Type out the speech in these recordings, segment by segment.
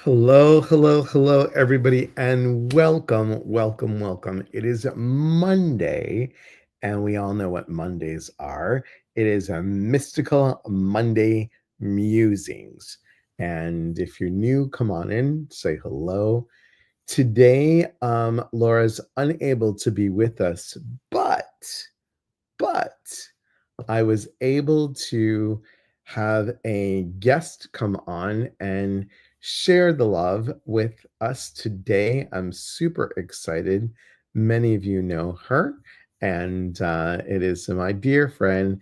Hello, hello, hello, everybody, and welcome. It is Monday, and we all know what Mondays are. It is a mystical Monday musings. And if you're new, come on in, say hello. Today, Laura's unable to be with us, but I was able to have a guest come on and share the love with us today. I'm super excited. Many of you know her, and it is my dear friend,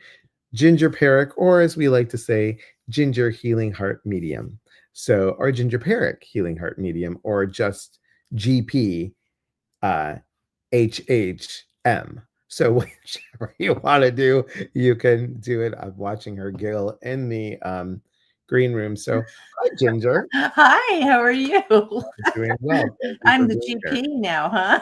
Ginger Perrick, or as we like to say, Ginger Healing Heart Medium. So, or Ginger Perrick Healing Heart Medium, or just GP uh, HHM. So whichever you want to do, you can do it. I'm watching her giggle in the green room. So hi, Ginger. Hi, how are you? I'm doing well. Thank you I'm for the being here. GP now, huh?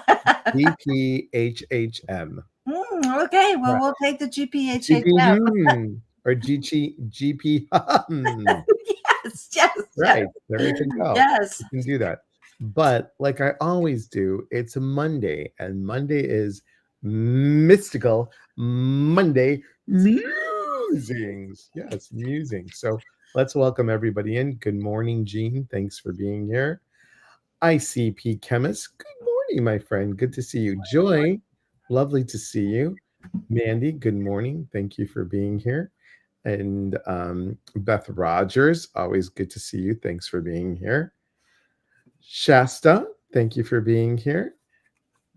GPHHM. Okay, well, Right. we'll take the GPHHM. GP or GP. Yes, yes, yes, Right. There we can go. yes. You can do that. But like I always do, it's a Monday, and Monday is mystical Monday musings. Yes, musings. So let's welcome everybody in. Good morning, Jean. Thanks for being here. ICP Chemist. Good morning, my friend. Good to see you. Joy, lovely to see you. Mandy, good morning. Thank you for being here. And Beth Rogers, always good to see you. Thanks for being here. Shasta, thank you for being here.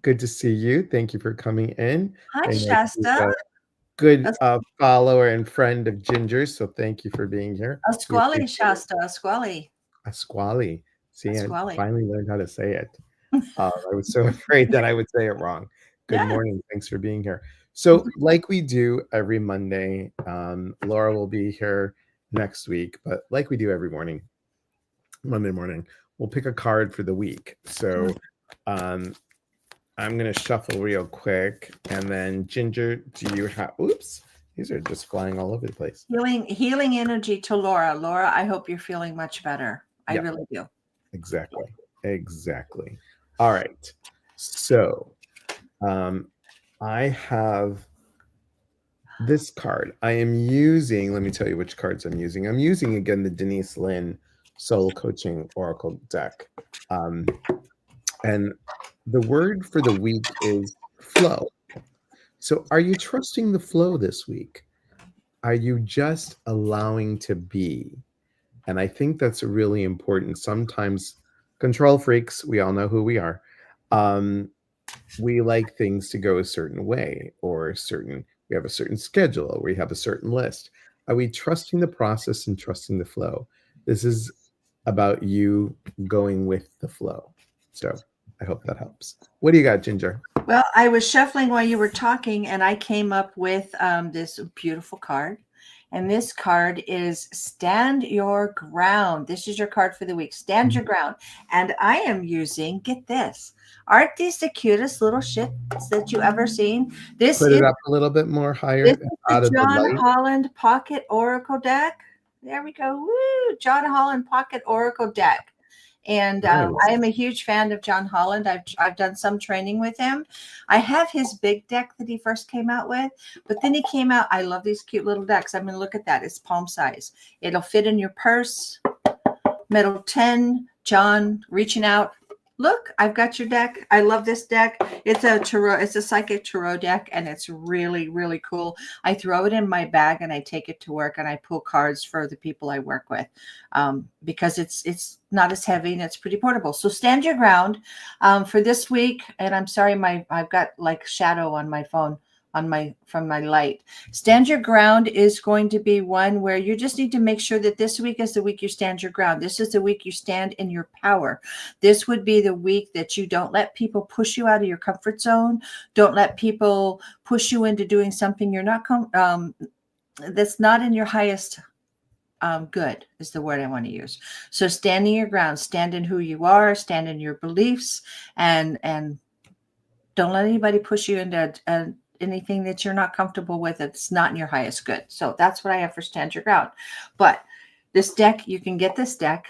Good to see you. Thank you for coming in. Hi, I know she's Shasta. a good A, follower and friend of Ginger's, so thank you for being here. a We squally, appreciate it. Shasta, a squally, Asquali. a See, I squally. finally learned how to say it. I was so afraid that I would say it wrong. Good Yeah. morning. Thanks for being here. So, like we do every Monday, Laura will be here next week, but like we do every morning, Monday morning, we'll pick a card for the week. So, um, I'm gonna shuffle real quick, and then Ginger, do you have? Oops, these are just flying all over the place. Healing energy to Laura. Laura, I hope you're feeling much better. I Yeah, really do. exactly. All right. So, um, I have this card. I am using. Let me tell you which cards I'm using. I'm using again the Denise Lynn Soul Coaching Oracle deck, um, and the word for the week is flow. So, are you trusting the flow this week? Are you just allowing to be? And I think that's really important. Sometimes control freaks, we all know who we are. Um, we like things to go a certain way or certain we have a certain schedule or we have a certain list. Are we trusting the process and trusting the flow? This is about you going with the flow. So I hope that helps. What do you got, Ginger? Well, I was shuffling while you were talking, and I came up with this beautiful card. And this card is Stand Your Ground. This is your card for the week. Stand Your Ground. And I am using, get this. Aren't these the cutest little shits that you ever seen? This Put is it up a little bit more this higher is the out of the John light. Holland Pocket Oracle deck. There we go. Woo! John Holland Pocket Oracle deck. And I Nice. am a huge fan of John Holland. I've done some training with him. I have his big deck that he first came out with, but then he came out. I love these cute little decks. I mean, look at that. It's palm size. It'll fit in your purse. Metal 10, John reaching out. Look, I've got your deck. I love this deck. It's a tarot, it's a psychic tarot deck, and it's really, really cool. I throw it in my bag and I take it to work and I pull cards for the people I work with because it's not as heavy and it's pretty portable. So stand your ground for this week. And I'm sorry, I've got like shadow on my phone from my light. Stand your ground is going to be one where you just need to make sure that this week is the week you stand your ground. This is the week you stand in your power. This would be the week that you don't let people push you out of your comfort zone. Don't let people push you into doing something you're not that's not in your highest good is the word I want to use. So standing your ground, stand in who you are, stand in your beliefs, and don't let anybody push you into anything that you're not comfortable with. It's not in your highest good. So that's what I have for stand your ground. But this deck, you can get this deck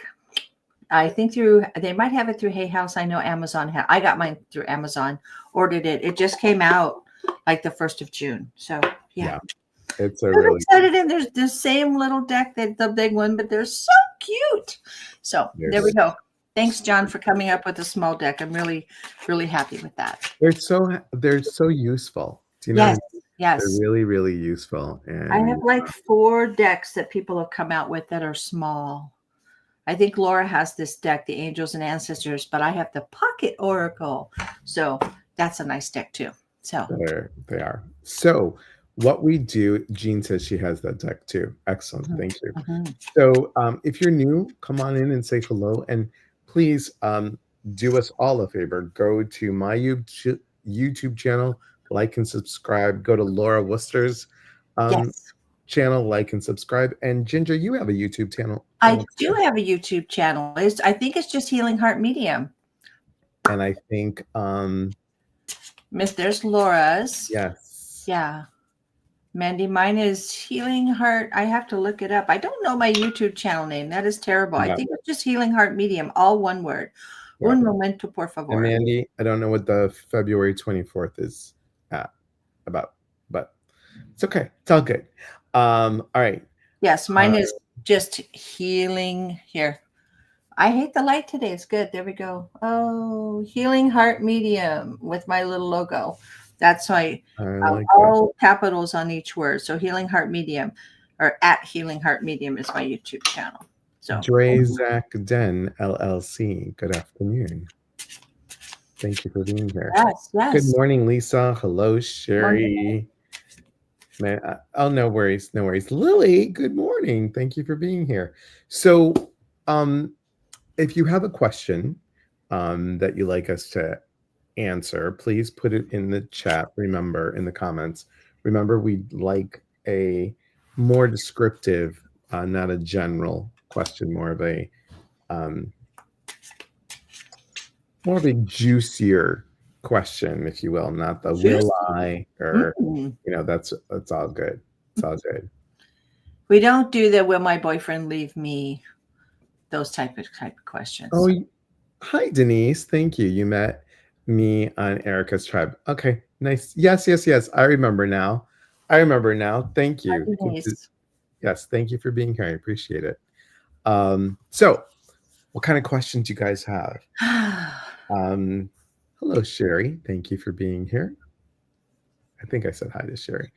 I think they might have it through Hay House. I know Amazon. I got mine through Amazon. Ordered it. It just came out like the 1st of June. So yeah. It's a I'm really excited, and there's the same little deck that the big one, but they're so cute. So there we go. Thanks, John, for coming up with a small deck. I'm really, really happy with that. They're so useful. Do you know? Yes, yes. They're really, really useful. And I have like 4 decks that people have come out with that are small. I think Laura has this deck, the Angels and Ancestors, but I have the Pocket Oracle. So that's a nice deck too. So they are. So what we do, Jean says she has that deck too. Excellent. Thank you. So if you're new, come on in and say hello. And please do us all a favor. Go to my YouTube channel, like and subscribe. Go to Laura Wooster's channel, like and subscribe. And Ginger, you have a YouTube channel. I do have a YouTube channel. I think it's just Healing Heart Medium. And I think there's Laura's. Yes. Yeah. Mandy, mine is Healing Heart. I have to look it up. I don't know my YouTube channel name. That is terrible. I think it's just Healing Heart Medium, all one word. Yeah. Un momento, por favor. And Mandy, I don't know what the February 24th is about, but it's okay. It's all good. All right. Yes, mine is just Healing here. I hate the light today. It's good. There we go. Oh, Healing Heart Medium with my little logo. That's why all capitals on each word. So Healing Heart Medium, or at Healing Heart Medium, is my YouTube channel. So Dre Zach Den LLC. Good afternoon. Thank you for being here. Yes, yes. Good morning, Lisa. Hello, Sherry. Oh, no worries, no worries. Lily, good morning. Thank you for being here. So, if you have a question that you'd like us to answer, please put it in the chat. Remember, in the comments. Remember, we'd like a more descriptive, not a general question, more of a juicier question, if you will, not the will I, or that's all good. It's all good. We don't do the will my boyfriend leave me, those type of questions. Oh, hi Denise. Thank you. You met me on Erica's tribe. Okay, nice. Yes. I remember now. Thank you. Yes, thank you for being here. I appreciate it. So what kind of questions do you guys have? Hello, Sherry. Thank you for being here. I think I said hi to Sherry.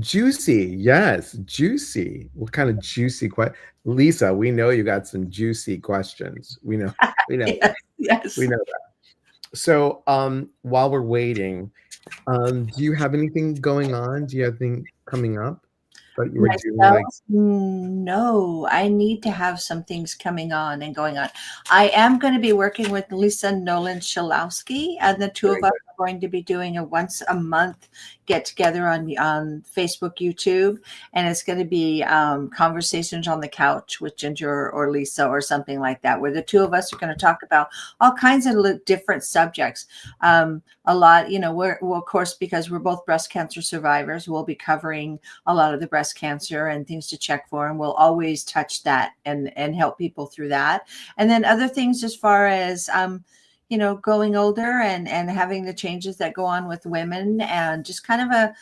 Juicy. Yes, juicy. What kind of juicy question? Lisa, we know you got some juicy questions. We know. Yes. We know that. So while we're waiting, do you have anything going on? Do you have anything coming up? But you were doing no, I need to have some things coming on and going on. I am going to be working with Lisa Nolan Shalowski, and the two of us are going to be doing a once a month get together on Facebook, YouTube, and it's going to be conversations on the couch with Ginger or Lisa or something like that, where the two of us are going to talk about all kinds of different subjects. A lot, we're of course, because we're both breast cancer survivors, we'll be covering a lot of the breast cancer and things to check for, and we'll always touch that and help people through that. And then other things as far as going older and having the changes that go on with women, and just kind of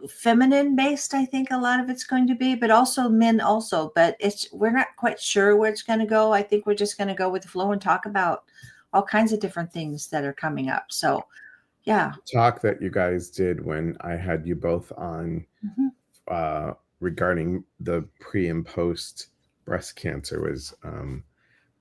feminine based, I think a lot of it's going to be, but also men also, but we're not quite sure where it's going to go. I think we're just going to go with the flow and talk about all kinds of different things that are coming up. So yeah. Talk that you guys did when I had you both on regarding the pre and post breast cancer was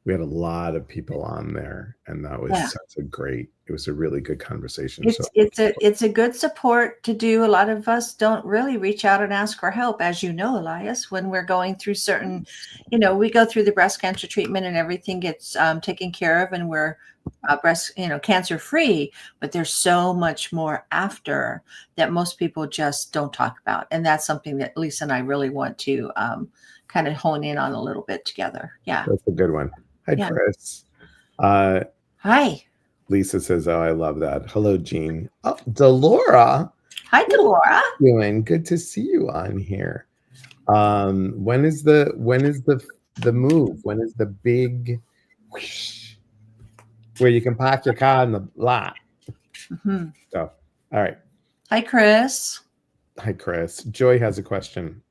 we had a lot of people on there, and that was it was a really good conversation. It's a good support to do. A lot of us don't really reach out and ask for help, as you know, Elias, when we're going through certain, we go through the breast cancer treatment and everything gets taken care of, and we're cancer free, but there's so much more after that most people just don't talk about. And that's something that Lisa and I really want to kind of hone in on a little bit together. Yeah. That's a good one. Hi, Chris. Hi. Lisa says, oh, I love that. Hello, Jean. Oh, Delora. Hi, Delora. Doing good to see you on here. When is the the move? When is the big whoosh, where you can park your car in the lot? Mhm. So, all right. Hi, Chris. Hi, Chris. Joy has a question.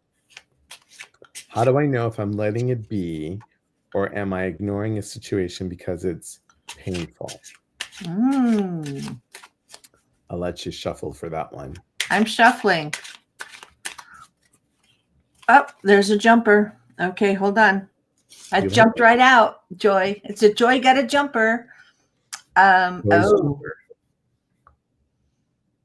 How do I know if I'm letting it be or am I ignoring a situation because it's painful? Mm. I'll let you shuffle for that one. I'm shuffling. Oh, there's a jumper. Okay, hold on. I You jumped right out. Joy. It's a Joy got a jumper. Joy's Oh, jumper.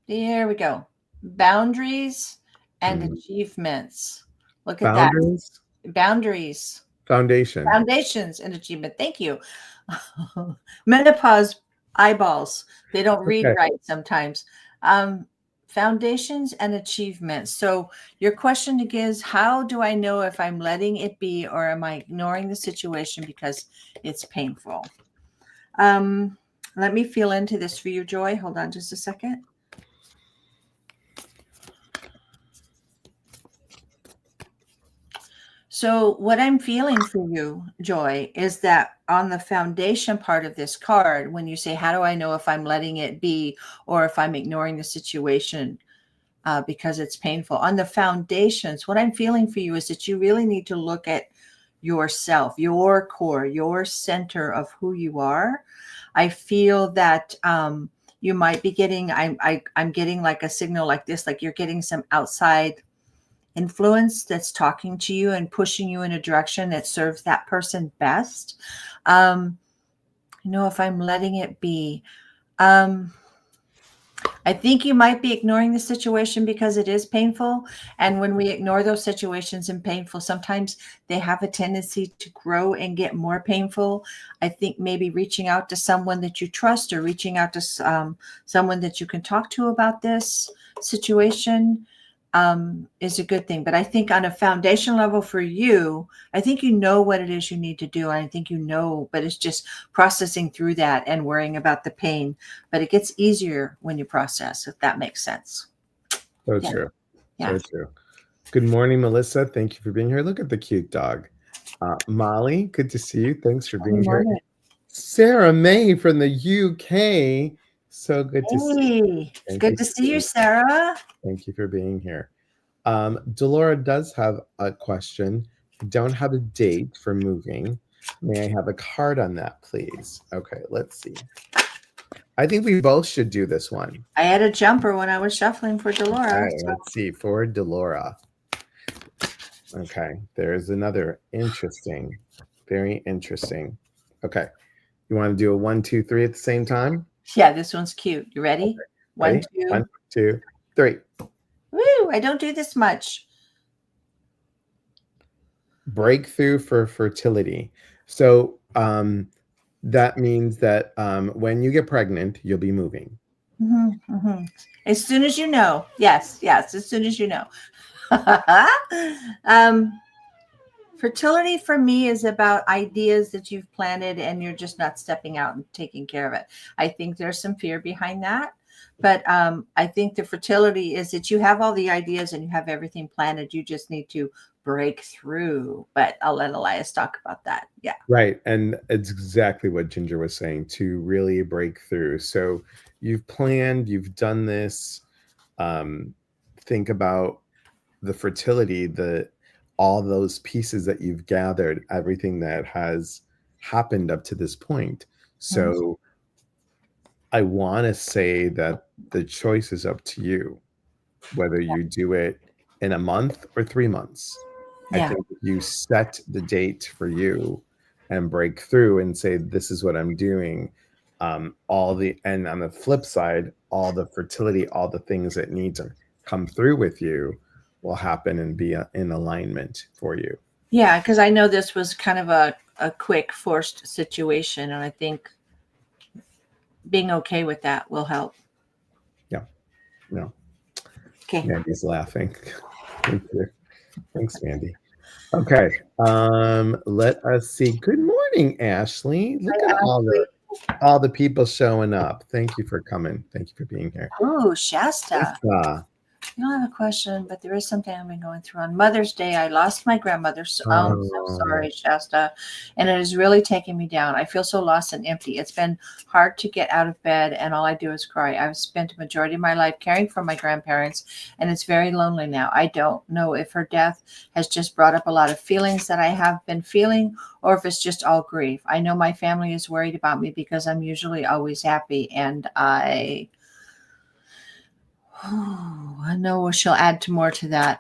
here we go. Boundaries and Hmm. achievements. Look at that. Boundaries, Boundaries, foundation. foundations, and achievement. Thank you. Menopause eyeballs. They don't read Okay. right sometimes. Um, Foundations and achievements. So your question is, how do I know if I'm letting it be or am I ignoring the situation because it's painful? Let me feel into this for you, Joy. Hold on just a second. So, what I'm feeling for you, Joy, is that on the foundation part of this card, when you say, how do I know if I'm letting it be or if I'm ignoring the situation because it's painful? On the foundations, what I'm feeling for you is that you really need to look at yourself, your core, your center of who you are. I feel that you might be getting, I'm getting like a signal like this, like you're getting some outside influence that's talking to you and pushing you in a direction that serves that person best. If I'm letting it be, I think you might be ignoring the situation because it is painful. And when we ignore those situations and painful, sometimes they have a tendency to grow and get more painful. I think maybe reaching out to someone that you trust or reaching out to someone that you can talk to about this situation is a good thing. But I think on a foundation level for you, I think you know what it is you need to do. And I think you know, but it's just processing through that and worrying about the pain. But it gets easier when you process, if that makes sense. So Yeah. true. Yeah. So true. Good morning, Melissa. Thank you for being here. Look at the cute dog. Molly, good to see you. Thanks for Good being here. morning. Sarah May from the UK. So good to see you. Hey, Thank good you to for see you, being, Sarah. thank you for being here. Delora does have a question. Don't have a date for moving. May I have a card on that, please? Okay, let's see. I think we both should do this one. I had a jumper when I was shuffling for All Delora. right, let's see. For Delora. Okay, there's another interesting, very interesting. Okay, you want to do a 1, 2, 3 at the same time? Yeah, this one's cute. You ready? Okay, One, ready? two. 1, 2, 3. Woo! I don't do this much. Breakthrough for fertility. So that means that when you get pregnant, you'll be moving. As soon as you know. Yes, yes. As soon as you know. Fertility for me is about ideas that you've planted and you're just not stepping out and taking care of it. I think there's some fear behind that. But I think the fertility is that you have all the ideas and you have everything planted. You just need to break through. But I'll let Elias talk about that. Yeah. Right. And it's exactly what Ginger was saying, to really break through. So you've planned, you've done this. Think about the fertility, all those pieces that you've gathered, everything that has happened up to this point. So I want to say that the choice is up to you, whether you do it in a month or 3 months. I Yeah. think if you set the date for you and break through and say, this is what I'm doing, and on the flip side, all the fertility, all the things that need to come through with you will happen and be in alignment for you. Yeah. Because I know this was kind of a quick, forced situation. And I think being okay with that will help. Yeah. No. Okay. Mandy's laughing. Thank you. Thanks, Mandy. Okay. Let us see. Good morning, Ashley. Look at all the people showing up. Thank you for coming. Thank you for being here. Oh, Shasta. Lisa, I don't have a question, but there is something I've been going through. On Mother's Day, I lost my grandmother. So, I'm so Oh, sorry, Shasta. And it is really taking me down. I feel so lost and empty. It's been hard to get out of bed, and all I do is cry. I've spent a majority of my life caring for my grandparents, and it's very lonely now. I don't know if her death has just brought up a lot of feelings that I have been feeling, or if it's just all grief. I know my family is worried about me because I'm usually always happy, and I know she'll add to more to that.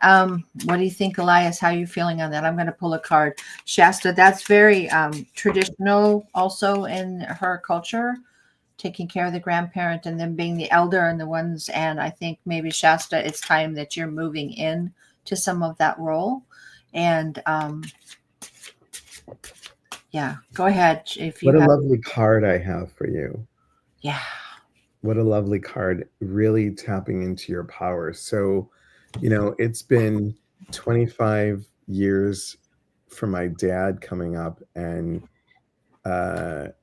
What do you think, Elias? How are you feeling on that? I'm going to pull a card. Shasta, that's very traditional also in her culture, taking care of the grandparent and then being the elder and the ones. And I think maybe Shasta, it's time that you're moving in to some of that role. And yeah, go ahead if you what a have. lovely card I have for you. Yeah. What a lovely card, really tapping into your power. So, it's been 25 years for my dad coming up, and no,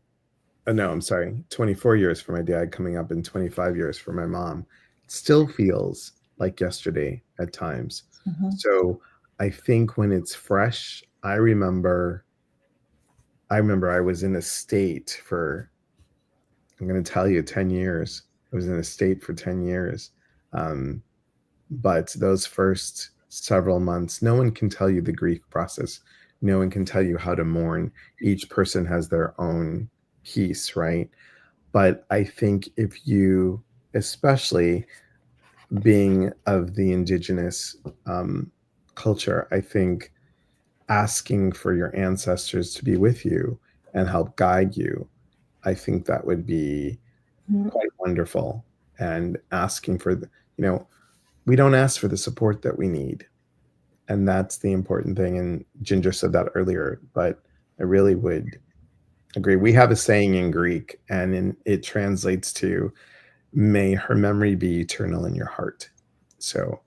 I'm sorry, 24 years for my dad coming up, and 25 years for my mom. It still feels like yesterday at times. Mm-hmm. So I think when it's fresh, I remember I was in a state for, I'm going to tell you, 10 years. I was in a state for 10 years. Um, but those first several months, no one can tell you the grief process. No one can tell you how to mourn. Each person has their own piece, right? But I think if you, especially being of the indigenous culture, I think asking for your ancestors to be with you and help guide you, I think that would be quite wonderful. And asking for we don't ask for the support that we need. And that's the important thing. And Ginger said that earlier, but I really would agree. We have a saying in Greek, and it translates to, may her memory be eternal in your heart. So,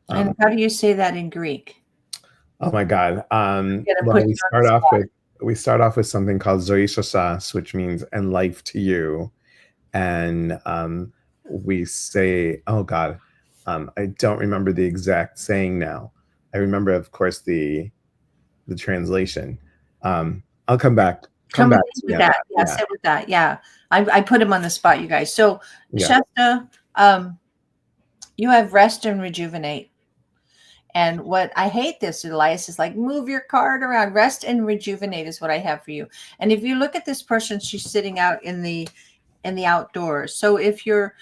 And um, how do you say that in Greek? oh my God. I'm going to Well, put you on the spot. we start off with something called Zoishasas, which means and life to you. And we say, oh God, I don't remember the exact saying now. I remember, of course, the translation. I'll come back. Come Come back in to me with on that. that. Yeah, Yeah, sit with that. Yeah. I put him on the spot, you guys. So, yeah. Shasta, um, you have rest and rejuvenate. And what I hate this, Elias, is like move your card around. Rest and rejuvenate is what I have for you. And if you look at this person, she's sitting out in the outdoors. So if you're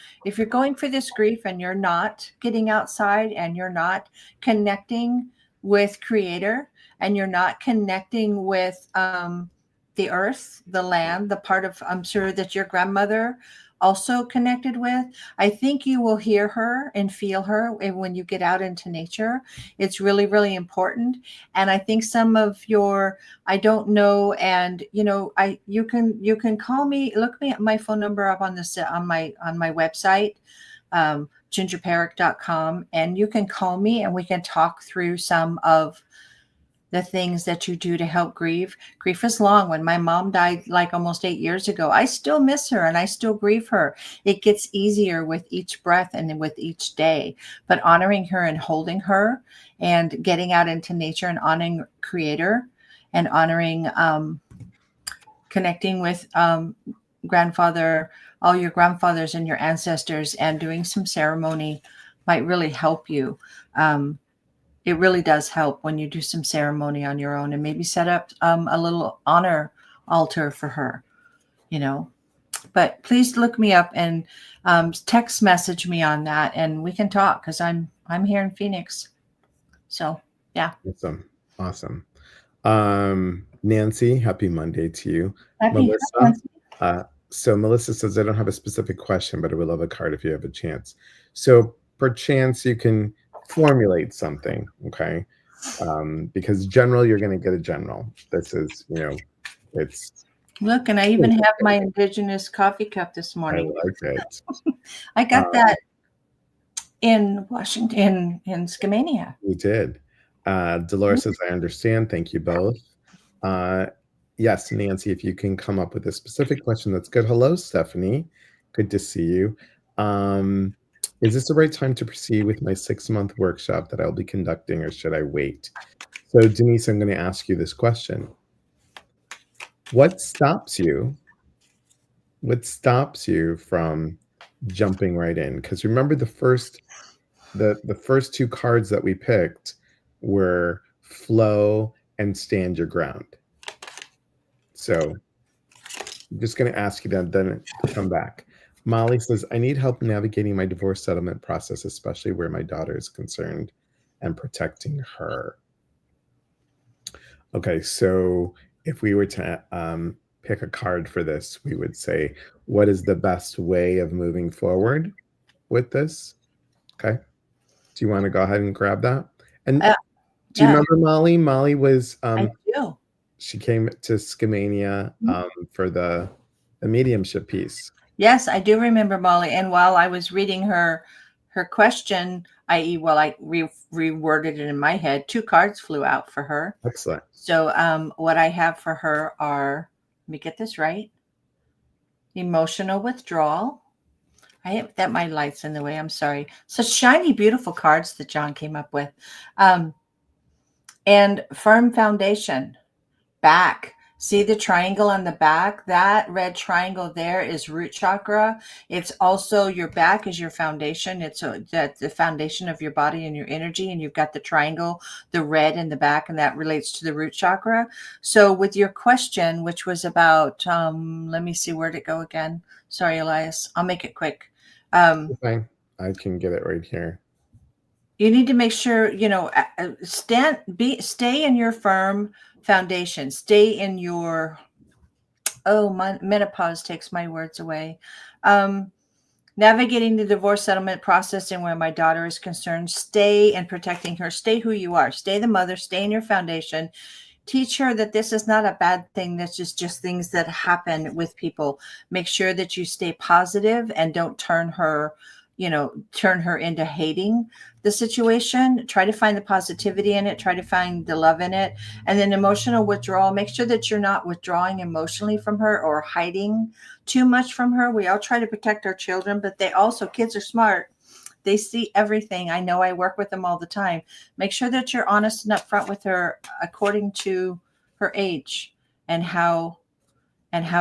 going for this grief and you're not getting outside and you're not connecting with creator and you're not connecting with the earth, the land, the part of, I'm sure that your grandmother also connected with, I think you will hear her and feel her when you get out into nature. It's really, really important. And I think some of your, I don't know, and you can call me, look me at my phone number up on this on my website, gingerperrick.com, and you can call me and we can talk through some of the things that you do to help grieve. Grief is long. When my mom died like almost 8 years ago, I still miss her and I still grieve her. It gets easier with each breath and with each day, but honoring her and holding her and getting out into nature and honoring creator and honoring connecting with grandfather, all your grandfathers and your ancestors, and doing some ceremony might really help you. It really does help when you do some ceremony on your own and maybe set up a little honor altar for her, you know. But please look me up and text message me on that, and we can talk because I'm here in Phoenix. So yeah, Awesome. Nancy, happy Monday to you. happy. Melissa, so Melissa says, I don't have a specific question, but I would love a card if you have a chance. So perchance you can formulate something, okay? Because general, you're going to get a general. This is, it's, Look, and I even have my indigenous coffee cup this I morning. like it. I got that in Washington, in Skamania. You did. Dolores says, I understand. Thank you both. Yes, Nancy, if you can come up with a specific question, that's good. Hello, Stephanie. Good to see you. Is this the right time to proceed with my 6-month workshop that I'll be conducting, or should I wait? So, Denise, I'm going to ask you this question. What stops you? What stops you from jumping right in? Because remember, the first two cards that we picked were flow and stand your ground. So I'm just going to ask you then to come back. Molly says, I need help navigating my divorce settlement process, especially where my daughter is concerned, and protecting her. Okay, so if we were to pick a card for this, we would say, what is the best way of moving forward with this? Okay. Do you want to go ahead and grab that? And Uh, do you yeah, remember Molly? Molly was I do. she came to Scamania for the mediumship piece. Yes, I do remember Molly. And while I was reading her question, i.e., well, I reworded it in my head, 2 cards flew out for her. Excellent. So what I have for her are, let me get this right, emotional withdrawal. I have that, my light's in the way. I'm sorry. Such shiny, beautiful cards that John came up with. And firm foundation. Back. See the triangle on the back? That red triangle there is root chakra. It's also, your back is your foundation. It's the foundation of your body and your energy. And you've got the triangle, the red in the back, and that relates to the root chakra. So with your question, which was about, let me see, where'd it go again? Sorry, Elias. I'll make it quick. Okay. I can get it right here. You need to make sure, stay in your firm foundation. Stay in your, my menopause takes my words away. Navigating the divorce settlement process and where my daughter is concerned, stay and protecting her. Stay who you are. Stay the mother. Stay in your foundation. Teach her that this is not a bad thing. This is just things that happen with people. Make sure that you stay positive and don't turn her into hating the situation. Try to find the positivity in it. Try to find the love in it. And then emotional withdrawal. Make sure that you're not withdrawing emotionally from her or hiding too much from her. We all try to protect our children, but kids are smart. They see everything. I know, I work with them all the time. Make sure that you're honest and upfront with her according to her age and how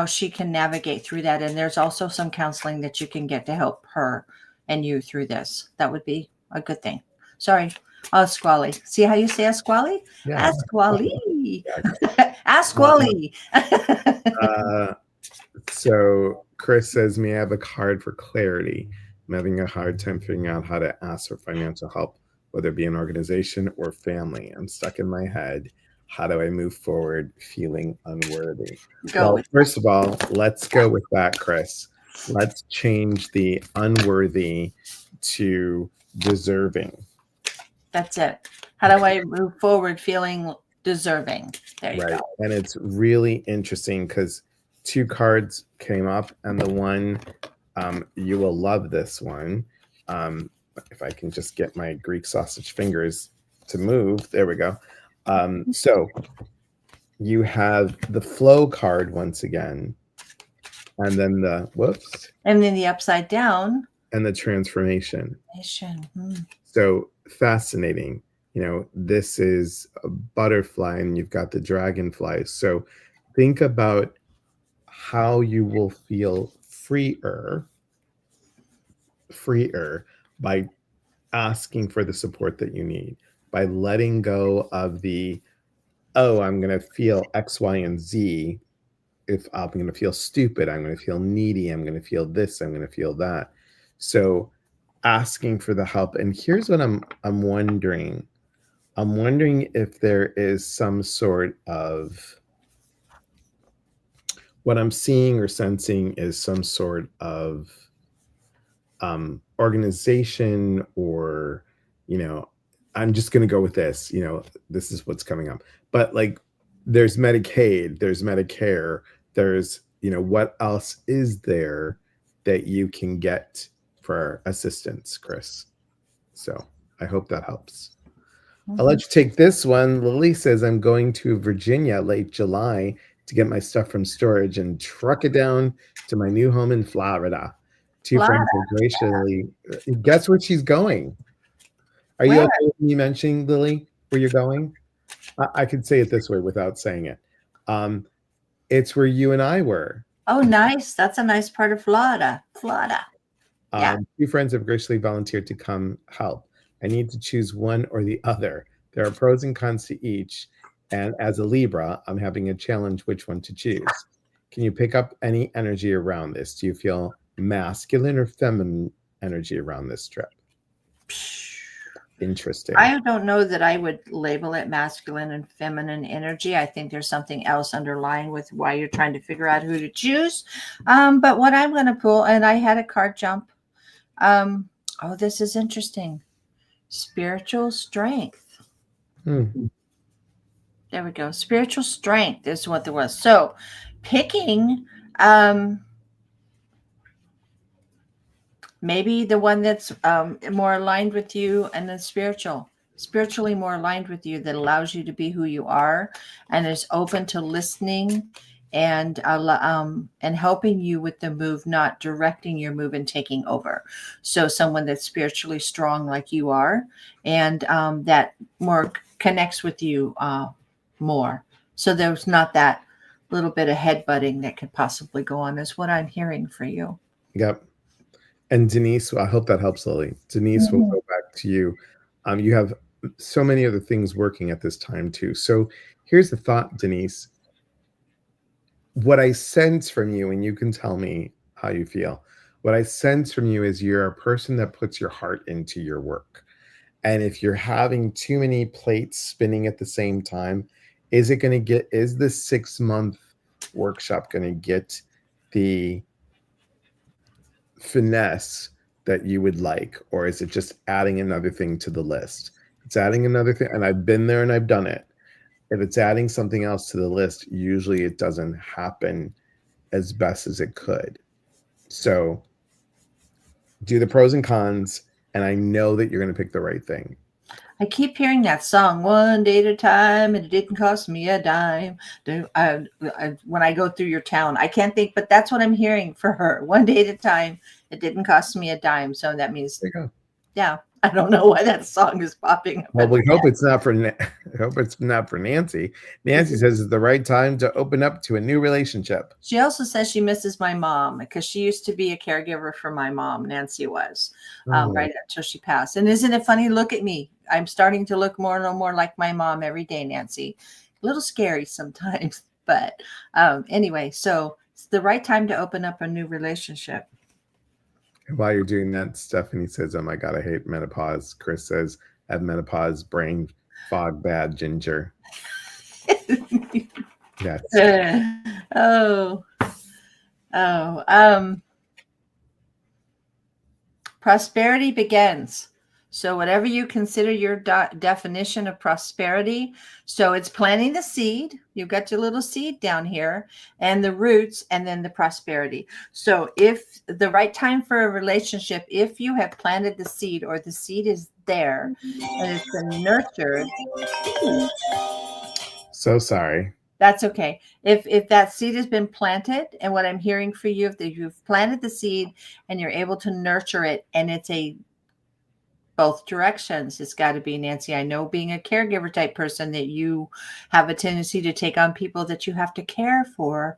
she can navigate through that. And there's also some counseling that you can get to help her and you through this. That would be a good thing. Sorry. Asquali. See how you say Asquali? Yeah. Asquali. Yeah. Asquali. So Chris says, may I have a card for clarity? I'm having a hard time figuring out how to ask for financial help, whether it be an organization or family. I'm stuck in my head. How do I move forward feeling unworthy? First of all, let's go with that, Chris. Let's change the unworthy to deserving. That's it. How do I move forward feeling deserving? There you go. And it's really interesting because 2 cards came up, and the one, you will love this one. If I can just get my Greek sausage fingers to move. There we go. So you have the flow card once again, and then and then the upside down, and the transformation. So fascinating. This is a butterfly, and you've got the dragonfly. So think about how you will feel freer by asking for the support that you need, by letting go of the, I'm going to feel X, Y, and Z. If I'm going to feel stupid, I'm going to feel needy, I'm going to feel this, I'm going to feel that. So asking for the help. And here's what I'm wondering. I'm wondering if there is some sort of, what I'm seeing or sensing is some sort of organization, or, I'm just going to go with this, this is what's coming up. But like, there's Medicaid, there's Medicare, there's, what else is there that you can get for assistance, Chris? So I hope that helps. I'll let you take this one. Lily says, I'm going to Virginia late July to get my stuff from storage and truck it down to my new home in Florida. Two friends are graciously. Guess where she's going? Are you Where? okay with me mentioning, Lily, where you're going? I could say it this way without saying it. It's where you and I were. Oh, nice. That's a nice part of Florida. Florida. Yeah. Two friends have graciously volunteered to come help. I need to choose one or the other. There are pros and cons to each. And as a Libra, I'm having a challenge which one to choose. Can you pick up any energy around this? Do you feel masculine or feminine energy around this trip? Interesting. I don't know that I would label it masculine and feminine energy. I think there's something else underlying with why you're trying to figure out who to choose. But what I'm going to pull, and I had a card jump. Oh, this is interesting. Spiritual strength. There we go. Spiritual strength is what there was. So picking maybe the one that's more aligned with you, and then spiritually more aligned with you, that allows you to be who you are and is open to listening and helping you with the move, not directing your move and taking over. So someone that's spiritually strong like you are, and that more connects with you more. So there's not that little bit of headbutting that could possibly go on, is what I'm hearing for you. Yep. And Denise, I hope that helps, Lily. Denise, we'll go back to you. You have so many other things working at this time too. So here's the thought, Denise. What I sense from you, and you can tell me how you feel, what I sense from you is you're a person that puts your heart into your work. And if you're having too many plates spinning at the same time, is this 6-month workshop going to get the finesse that you would like, or is it just adding another thing to the list? It's adding another thing, and I've been there and I've done it. If it's adding something else to the list, usually it doesn't happen as best as it could. So do the pros and cons, and I know that you're going to pick the right thing. I keep hearing that song, one day at a time, and it didn't cost me a dime. When I go through your town, I can't think, but that's what I'm hearing for her. One day at a time, it didn't cost me a dime. So that means, there you go. Yeah, I don't know why that song is popping up. Well, we hope it's not for Nancy. Nancy says it's the right time to open up to a new relationship. She also says she misses my mom because she used to be a caregiver for my mom. Nancy was right until she passed. And isn't it funny? Look at me. I'm starting to look more and more like my mom every day, Nancy. A little scary sometimes, but anyway, so it's the right time to open up a new relationship. While you're doing that, Stephanie says, "Oh my God, I hate menopause." Chris says, "I have menopause, brain fog, bad ginger." Yes. Prosperity begins. So whatever you consider your definition of prosperity, so it's planting the seed. You've got your little seed down here and the roots, and then the prosperity. So if the right time for a relationship, if you have planted the seed, or the seed is there and it's been nurtured. So sorry. That's okay. If that seed has been planted, and what I'm hearing for you, if you've planted the seed and you're able to nurture it, and it's both directions, it's got to be, Nancy. I know, being a caregiver type person, that you have a tendency to take on people that you have to care for.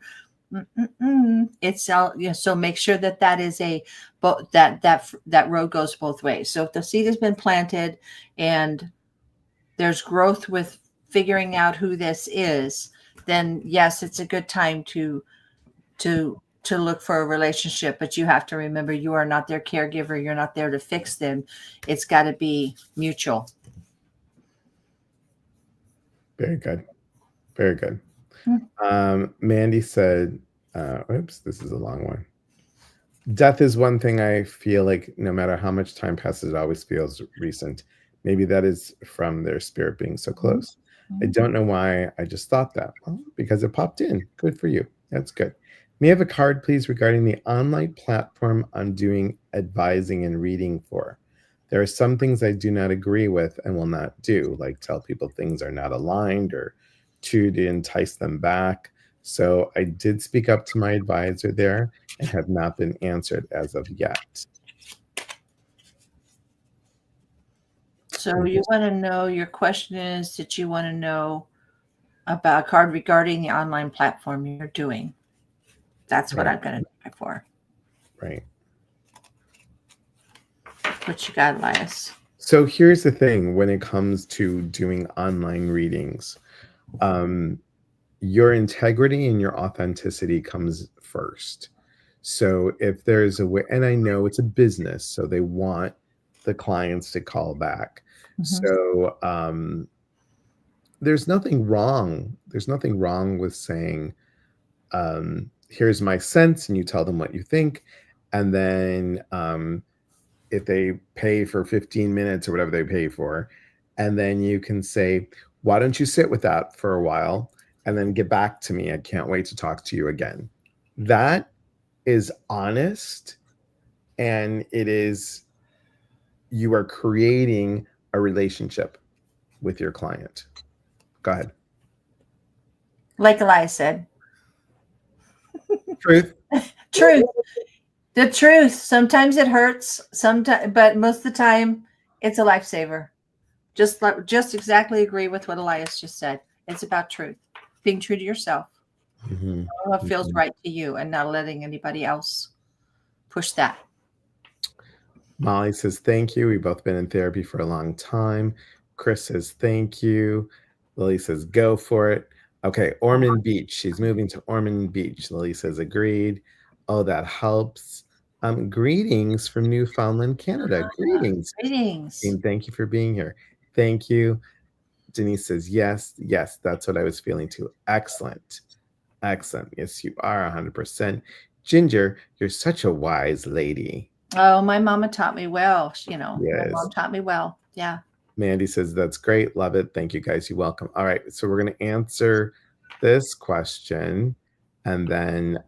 It's so make sure that is that road goes both ways. So if the seed has been planted and there's growth with figuring out who this is, then yes, it's a good time to look for a relationship. But you have to remember, you are not their caregiver. You're not there to fix them. It's got to be mutual. Very good. Very good. Mandy said, oops, this is a long one. Death is one thing I feel like no matter how much time passes, it always feels recent. Maybe that is from their spirit being so close. I don't know why I just thought that. Well, because it popped in. Good for you. That's good. May I have a card, please, regarding the online platform I'm doing advising and reading for? There are some things I do not agree with and will not do, like tell people things are not aligned or to entice them back. So I did speak up to my advisor there and have not been answered as of yet. So you want to know, your question is that you want to know about a card regarding the online platform you're doing. That's what Right. I'm going to try for. Right. What you got, Elias? So here's the thing when it comes to doing online readings, your integrity and your authenticity comes first. So if there's a way, and I know it's a business, so they want the clients to call back. Mm-hmm. So there's nothing wrong. There's nothing wrong with saying, here's my sense, and you tell them what you think. And then if they pay for 15 minutes or whatever they pay for, and then you can say, why don't you sit with that for a while and then get back to me? I can't wait to talk to you again. That is honest, and it is, you are creating a relationship with your client. Go ahead. Like Elias said, Truth. truth. The truth. Sometimes it hurts. Sometimes, but most of the time, it's a lifesaver. Just exactly agree with what Elias just said. It's about truth, being true to yourself, Mhm. what feels Mhm. right to you, and not letting anybody else push that. Molly says, thank you. We've both been in therapy for a long time. Chris says, thank you. Lily says, go for it. Okay, Ormond Beach. She's moving to Ormond Beach. Lily says, agreed. Oh, that helps. Greetings from Newfoundland, Canada. Greetings. Greetings. And thank you for being here. Thank you. Denise says, yes, yes, that's what I was feeling too. Excellent. Excellent. Yes, you are 100%. Ginger, you're such a wise lady. Oh, my mama taught me well. My Yes. mom taught me well. Yeah. Mandy says, that's great. Love it. Thank you, guys. You're welcome. All right. So we're going to answer this question. And then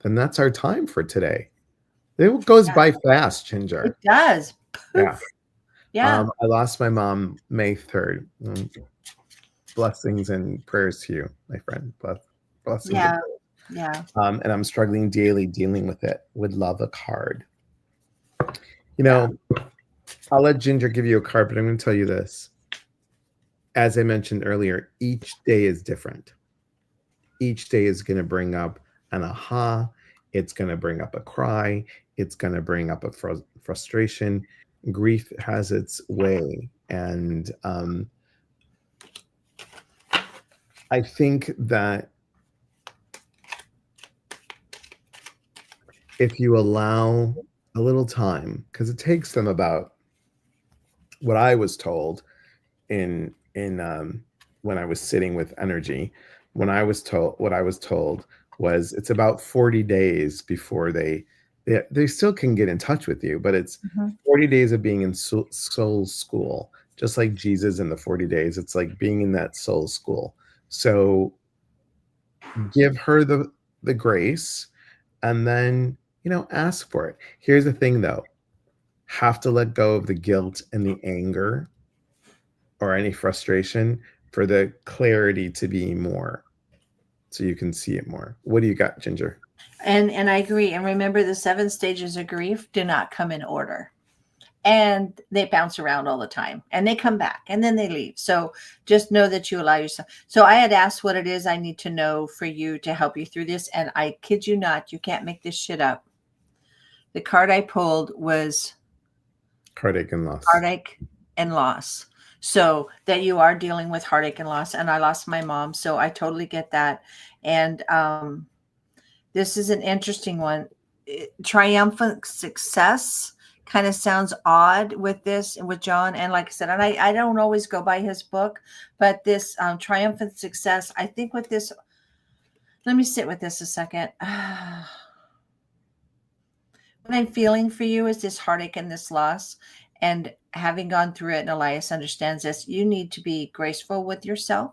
that's our time for today. It goes by fast, Ginger. It does. Yeah. Yeah. I lost my mom May 3rd. Blessings and prayers to you, my friend. Blessings. Yeah. Yeah. And I'm struggling daily dealing with it. Would love a card. You know, I'll let Ginger give you a card, but I'm going to tell you this. As I mentioned earlier, each day is different. Each day is going to bring up an aha. It's going to bring up a cry. It's going to bring up a frustration. Grief has its way. And I think that if you allow a little time, because it takes them about, what I was told in when I was sitting with energy, what I was told was it's about 40 days before they still can get in touch with you, but it's 40 days of being in soul school, just like Jesus in the 40 days. It's like being in that soul school. So give her the grace, and then ask for it. Here's the thing though, have to let go of the guilt and the anger or any frustration for the clarity to be more, so you can see it more. What do you got, Ginger? And I agree. And remember, the 7 stages of grief do not come in order. And they bounce around all the time, and they come back and then they leave. So just know that you allow yourself. So I had asked what it is I need to know for you to help you through this. And I kid you not, you can't make this shit up. The card I pulled was Heartache and loss. Heartache and loss. So that you are dealing with heartache and loss. And I lost my mom. So I totally get that. And this is an interesting one. Triumphant success kind of sounds odd with this and with John. And like I said, and I don't always go by his book, but this triumphant success, I think with this, let me sit with this a second. What I'm feeling for you is this heartache and this loss. And having gone through it, and Elias understands this, you need to be graceful with yourself.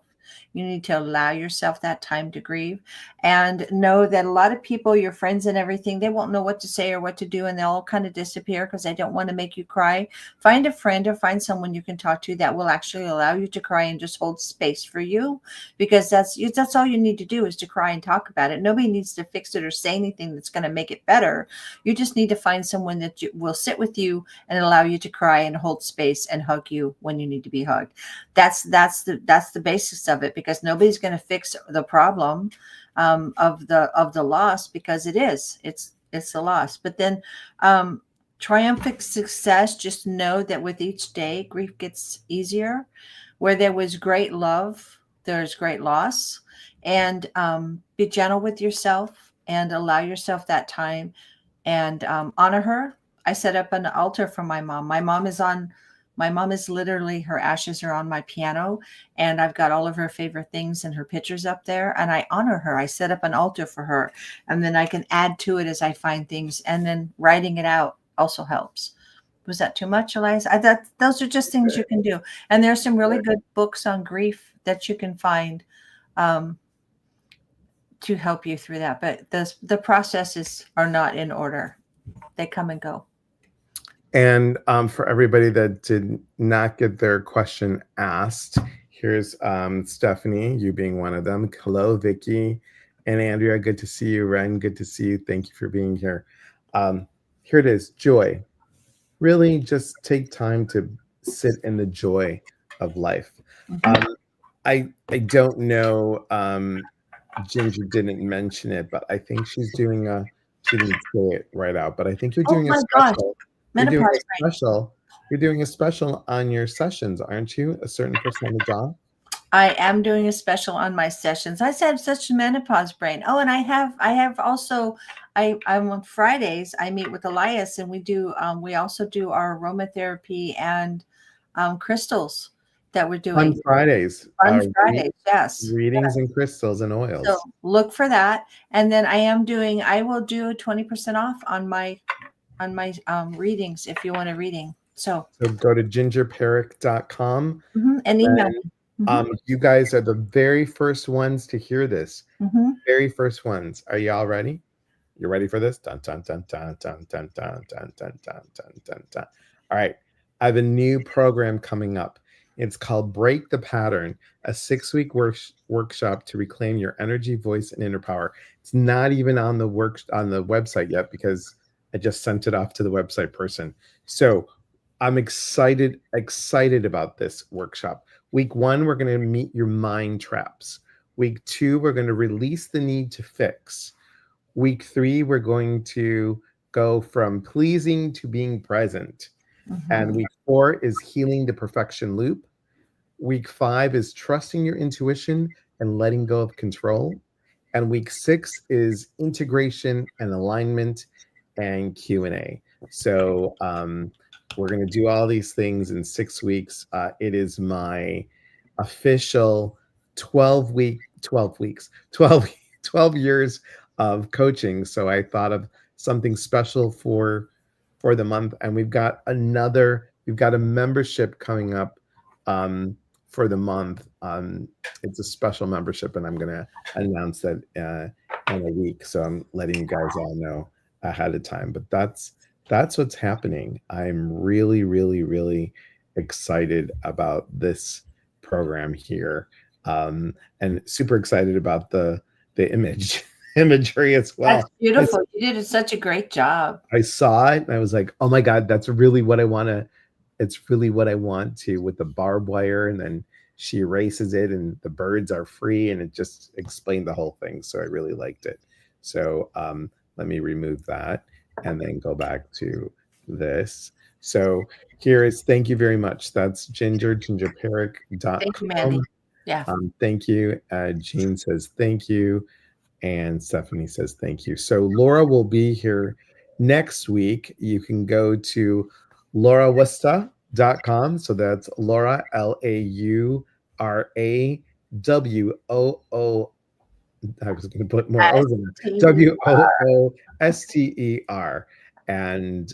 You need to allow yourself that time to grieve, and know that a lot of people, your friends and everything, they won't know what to say or what to do, and they'll all kind of disappear because they don't want to make you cry. Find a friend or find someone you can talk to that will actually allow you to cry and just hold space for you, because that's all you need to do, is to cry and talk about it. Nobody needs to fix it or say anything that's going to make it better. You just need to find someone that will sit with you and allow you to cry and hold space and hug you when you need to be hugged. That's the basis of it, because nobody's going to fix the problem of the loss, because it's a loss. But then triumphant success, just know that with each day, grief gets easier. Where there was great love, there's great loss. And be gentle with yourself and allow yourself that time, and honor her. I set up an altar for my mom. My mom is literally, her ashes are on my piano, and I've got all of her favorite things and her pictures up there, and I honor her. I set up an altar for her, and then I can add to it as I find things, and then writing it out also helps. Was that too much, Eliza? I thought those are just things you can do. And there's some really good books on grief that you can find um, to help you through that. But the processes are not in order. They come and go. And for everybody that did not get their question asked, here's Stephanie, you being one of them. Hello, Vicky and Andrea. Good to see you. Ren, good to see you. Thank you for being here. Here it is, joy. Really just take time to sit in the joy of life. Mhm. I don't know, Ginger didn't mention it, but I think she's doing she didn't say it right out, but I think you're Oh doing a my gosh, special. You're doing menopause a brain. special. You're doing a special on your sessions, aren't you? A certain percentage off. I am doing a special on my sessions. I said such menopause brain. Oh, and I have also, I'm on Fridays. I meet with Elias, and we also do our aromatherapy and crystals that we're On doing Fridays, on Fridays. Yes. readings and crystals and So oils. look for that. And then I will do 20% off on my readings if you want a reading. So So go to gingerperrick.com. and email me. You guys are the very first ones to hear this. Hmm. Very first ones. Are y'all ready? You ready for this? Dun dun dun dun dun dun dun dun dun dun dun dun dun. All right. I have a new program coming up. It's called Break the Pattern, a 6-week workshop to reclaim your energy, voice, and inner power. It's not even on the website yet because I just sent it off to the website person. So I'm excited about this workshop. Week 1, we're going to meet your mind traps. Week 2, we're going to release the need to fix. Week 3, we're going to go from pleasing to being present. And Hmm. week 4 is healing the perfection loop. Week 5 is trusting your intuition and letting go of control. And week 6 is integration and alignment and Q&A. So we're going to do all these things in 6 weeks. It is my official 12 years of coaching. So I thought of something special for the month, and we've got a membership coming up for the month. It's a special membership, and I'm going to announce that in a week. So I'm letting you guys all know ahead of time. But that's what's happening. I'm really, really, really excited about this program here, and super excited about the imagery as That's well. beautiful. You did such a great job. I saw it and I was like, oh my God, that's really what I want to. It's really what I want to, with the barbed wire. And then she erases it and the birds are free. And it just explained the whole thing. So I really liked it. So let me remove that and then go back to this. So here is, thank you very much. That's Thank you, Mandy. gingerperrick.com. Yeah. Thank you. Jean says thank you. And Stephanie says thank you. So Laura will be here next week. You can go to laurawooster.com. So that's Laura, LAURAWOO. I was going to put more O's in it. WOOSTER. And,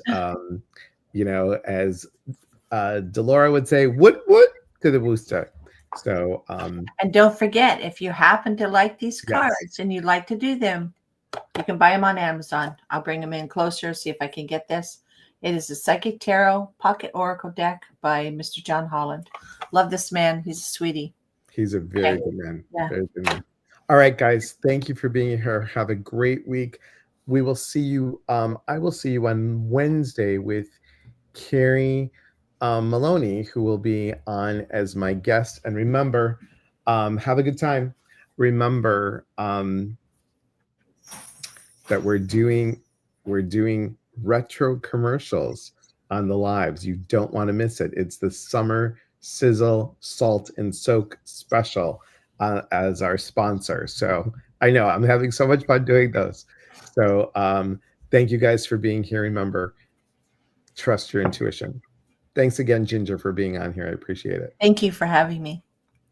as Delora would say, what to the Wooster. So And don't forget, if you happen to like these yes, cards and you'd like to do them, you can buy them on Amazon. I'll bring them in closer, see if I can get this. It is a Psychic Tarot Pocket Oracle deck by Mr. John Holland. Love this man. He's a sweetie. he's a very Okay. good man. Yeah. Very good man. All right, guys. Thank you for being here. Have a great week. We will see you. I will see you on Wednesday with Carrie Maloney, who will be on as my guest. And remember, have a good time. Remember that we're doing retro commercials on the lives. You don't want to miss it. It's the summer sizzle, salt, and soak special as our sponsor. So I know I'm having so much fun doing those. So thank you guys for being here. Remember, trust your intuition. Thanks again, Ginger, for being on here. I appreciate it. Thank you for having me.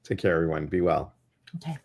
Take care, everyone. Be well. Okay.